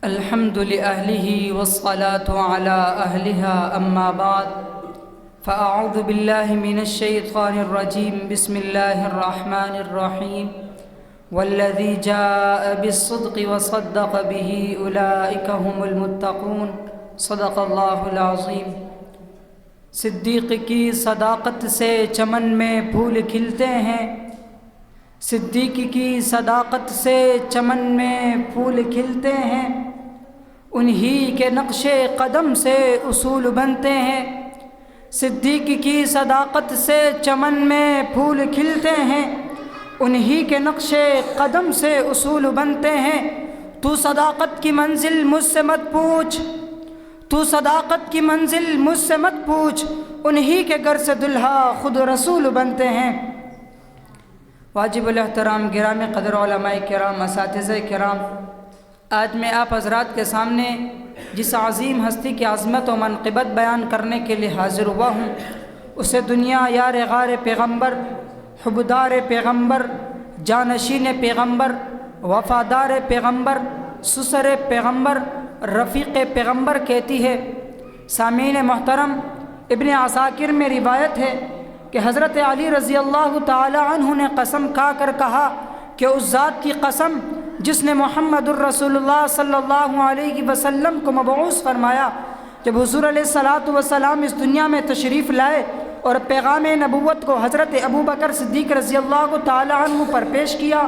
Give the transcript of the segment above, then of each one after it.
الحمد لأهله والصلاة على أهلها أما بعد فأعوذ بالله من الشيطان الرجيم بسم الله الرحمن الرحيم والذي جاء بالصدق وصدق به أولئك هم المتقون صدق اللہ العظیم۔ صدیق کی صداقت سے چمن میں پھول کھلتے ہیں، صدیق کی صداقت سے چمن میں پھول کھلتے ہیں، انہی کے نقش قدم سے اصول بنتے ہیں۔ صدیق کی صداقت سے چمن میں پھول کھلتے ہیں، انہی کے نقش قدم سے اصول بنتے ہیں۔ تو صداقت کی منزل مجھ سے مت پوچھ، تو صداقت کی منزل مجھ سے مت پوچھ، انہی کے گھر سے دلہا خود رسول بنتے ہیں۔ واجب الاحترام گرامی قدر علماء کرام، اساتذہ کرام، آج میں آپ حضرات کے سامنے جس عظیم ہستی کی عظمت و منقبت بیان کرنے کے لیے حاضر ہوا ہوں، اسے دنیا یار غار پیغمبر، حبدار پیغمبر، جانشین پیغمبر، وفادار پیغمبر، سسر پیغمبر، رفیق پیغمبر کہتی ہے۔ سامعین محترم، ابن عساکر میں روایت ہے کہ حضرت علی رضی اللہ تعالی عنہ نے قسم کھا کر کہا کہ اس ذات کی قسم جس نے محمد الرسول اللہ صلی اللہ علیہ وسلم کو مبعوث فرمایا، جب حضور علیہ الصلاۃ والسلام اس دنیا میں تشریف لائے اور پیغام نبوت کو حضرت ابوبکر صدیق رضی اللہ تعالی عنہ پر پیش کیا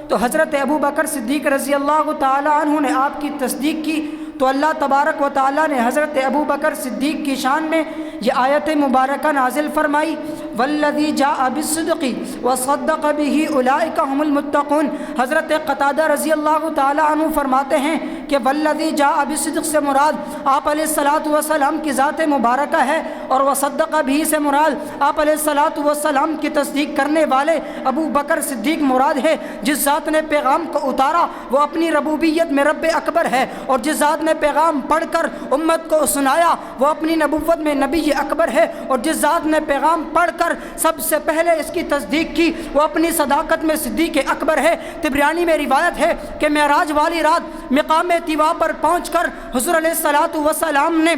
تو حضرت ابوبکر صدیق رضی اللہ تعالی عنہ نے آپ کی تصدیق کی، تو اللہ تبارک و تعالیٰ نے حضرت ابوبکر صدیق کی شان میں یہ آیت مبارکہ نازل فرمائی، والذی جاء بالصدق وصدق به اولئک هم المتقون۔ حضرت قتادہ رضی اللہ تعالی عنہ فرماتے ہیں کہ والذی جاء بالصدق سے مراد آپ علیہ الصلاۃ والسلام کی ذات مبارکہ ہے، اور وصدق به سے مراد آپ علیہ الصلاۃ والسلام کی تصدیق کرنے والے ابو بکر صدیق مراد ہے۔ جس ذات نے پیغام کو اتارا وہ اپنی ربوبیت میں رب اکبر ہے، اور جس ذات نے پیغام پڑھ کر امت کو سنایا وہ اپنی نبوت میں نبی اکبر ہے، اور جس ذات نے پیغام پڑھ کر سب سے پہلے اس کی تصدیق کی وہ اپنی صداقت میں صدیق اکبر ہے۔ طبرانی میں روایت ہے کہ معراج والی رات مقام طیبہ پر پہنچ کر حضور علیہ الصلاۃ والسلام نے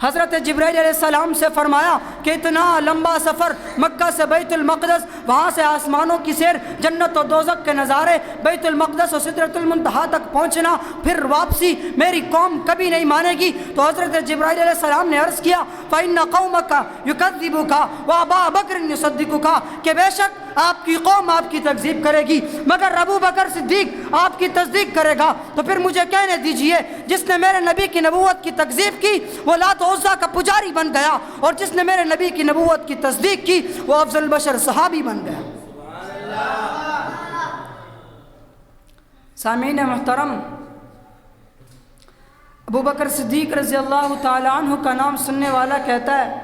حضرت جبرائیل علیہ السلام سے فرمایا کہ اتنا لمبا سفر مکہ سے بیت المقدس، وہاں سے آسمانوں کی سیر، جنت و دوزخ کے نظارے، بیت المقدس و سدرۃ المنتہا تک پہنچنا، پھر واپسی میری قوم کبھی نہیں مانے گی۔ تو حضرت جبرائیل علیہ السلام نے عرض کیا فَإِنَّ قَوْمَكَ يُكَذِّبُكَ وَأَبَا بَكْرٍ يُصَدِّقُكَ، کہ بے شک آپ کی قوم آپ کی تکذیب کرے گی مگر ابو بکر صدیق آپ کی تصدیق کرے گا۔ تو پھر مجھے کہنے دیجئے، جس نے میرے نبی کی نبوت کی تکذیب کی وہ لات و عزیٰ کا پجاری بن گیا، اور جس نے میرے نبی کی نبوت کی تصدیق کی وہ افضل بشر صحابی بن گیا۔ سامعین محترم، ابو بکر صدیق رضی اللہ تعالی عنہ کا نام سننے والا کہتا ہے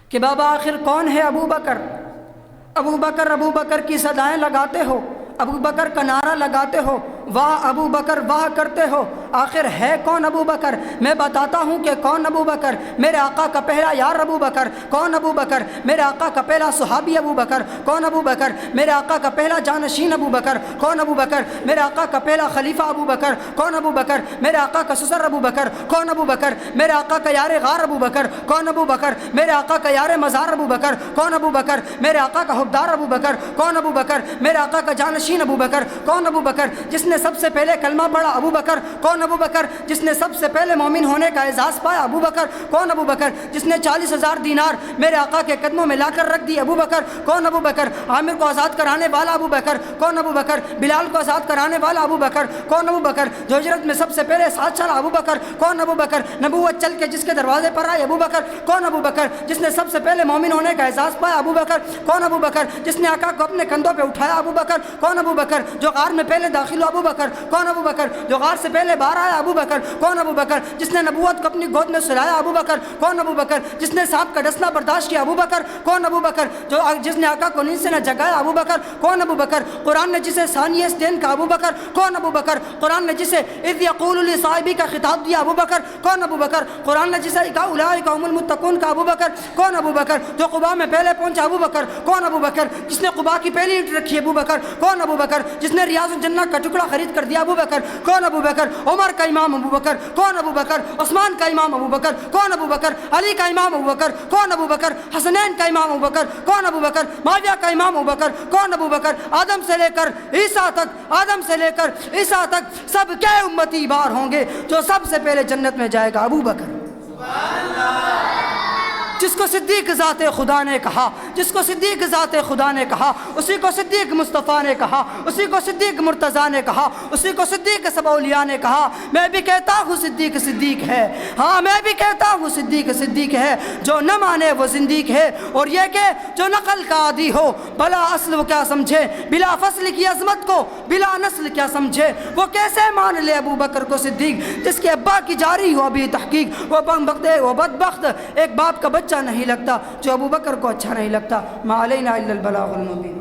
کہ بابا آخر کون ہے ابو بکر؟ ابو بکر کی صدائیں لگاتے ہو، ابو بکر کا نعرہ لگاتے ہو، واہ ابو بکر واہ کرتے ہو، آخر ہے کون ابو بکر؟ میں بتاتا ہوں کہ کون ابو بکر۔ میرے آقا کا پہلا یار ابو بکر۔ کون ابو بکر؟ میرے آقا کا پہلا صحابی ابو بکر۔ کون ابو بکر؟ میرے آقا کا پہلا جانشین ابو بکر۔ کون ابو بکر؟ میرے آقا کا پہلا خلیفہ ابو بکر۔ کون ابو بکر؟ میرے آقا کا سسر ابو بکر۔ کون ابو بکر؟ میرے آقا کا یار غار ابو بکر۔ کون ابو بکر؟ میرے آقا کا یار مزار ابو بکر۔ کون ابو بکر؟ میرے آقا کا حبدار ابو بکر۔ کون ابو بکر؟ میرے آقا کا جانشین ابو بکر۔ کون ابو بکر؟ جس نے سب سے پہلے کلمہ پڑھا ابو بکر۔ کون ابو بکر؟ جس نے سب سے پہلے مومن ہونے کا اعزاز پایا ابو بکر۔ کون ابو بکر؟ جس نے 40,000 دینار میرے آقا کے قدموں میں لا کر رکھ دی ابو بکر۔ کون ابو بکر؟ عامر کو آزاد کرانے والا ابو بکر۔ کون ابو بکر؟ بلال کو آزاد کرانے والا ابو بکر۔ کون ابو بکر؟ جو ہجرت میں سب سے پہلے ساتھ چلا ابو بکر۔ کون ابو بکر؟ نبوت چل کے جس کے دروازے پر آئے ابو بکر۔ کون ابو بکر؟ جس نے سب سے پہلے مومن ہونے کا اعزاز پایا ابو بکر۔ کون ابو بکر؟ جس نے آقا کو اپنے کندھوں پہ اٹھایا ابو بکر۔ کون ابو بکر؟ جو غار میں پہلے داخل ہوا ابو بکر۔ کون ابو بکر؟ جو غار سے پہلے بار آیا ابو بکر. کون ابو بکر؟ جس نے نبوت کو اپنی گود میں سلایا ابو بکر. کون ابو بکر؟ جس نے سانپ کا ڈسنا برداشت کیا ابو بکر. کون ابو بکر؟ جس نے آقا کو نیند سے نہ جگایا ابو بکر. کون ابو بکر؟ قرآن نے جسے ثانی دین کا ابو بکر. کون ابو بکر؟ قرآن نے جسے اذ یقول لصاحبہ کا خطاب دیا ابو بکر. کون ابو بکر؟ قرآن نے جسے کہا اولئک هم المتقون کا ابو بکر. کون ابو بکر؟ جو قباء میں پہلے پہنچا ابو بکر. کون ابو بکر؟ جس نے قباء کی پہلی اینٹ رکھی ابو بکر. کون ابو بکر؟ جس نے ریاض الجنہ کا ٹکڑا خرید کر دیا ابو بکر. کون ابو بکر؟ عمر کا امام ابو بکر. کون ابو بکر؟ عثمان کا امام ابو بکر. کون ابو بکر؟ علی کا امام ابو بکر. کون ابو بکر؟ حسنین کا امام ابو بکر. کون ابو بکر؟ معاویہ کا امام ابو بکر. کون ابو بکر؟ آدم سے لے کر عیسیٰ تک سب کے امتی بار ہوں گے. جو سب سے پہلے جنت میں جائے گا ابو بکر. جس کو صدیق ذات خدا نے کہا، جس کو صدیق ذات خدا نے کہا، اسی کو صدیق مصطفیٰ نے کہا، اسی کو صدیق مرتضیٰ نے کہا، اسی کو صدیق سب اولیاء نے کہا. میں بھی کہتا ہوں صدیق صدیق ہے. ہاں میں بھی کہتا ہوں صدیق صدیق ہے. جو نہ مانے وہ زندیق ہے. اور یہ کہ جو نقل کا عادی ہو بلا اصل وہ کیا سمجھے، بلا فصل کی عظمت کو بلا نسل کیا سمجھے. وہ کیسے مان لے ابو بکر کو صدیق جس کے ابا کی جاری ہو ابھی تحقیق. وہ بدبخت ایک باپ کا بچہ نہیں لگتا جو ابو بکر کو اچھا نہیں لگتا. ما علینا الا البلاغ المبین.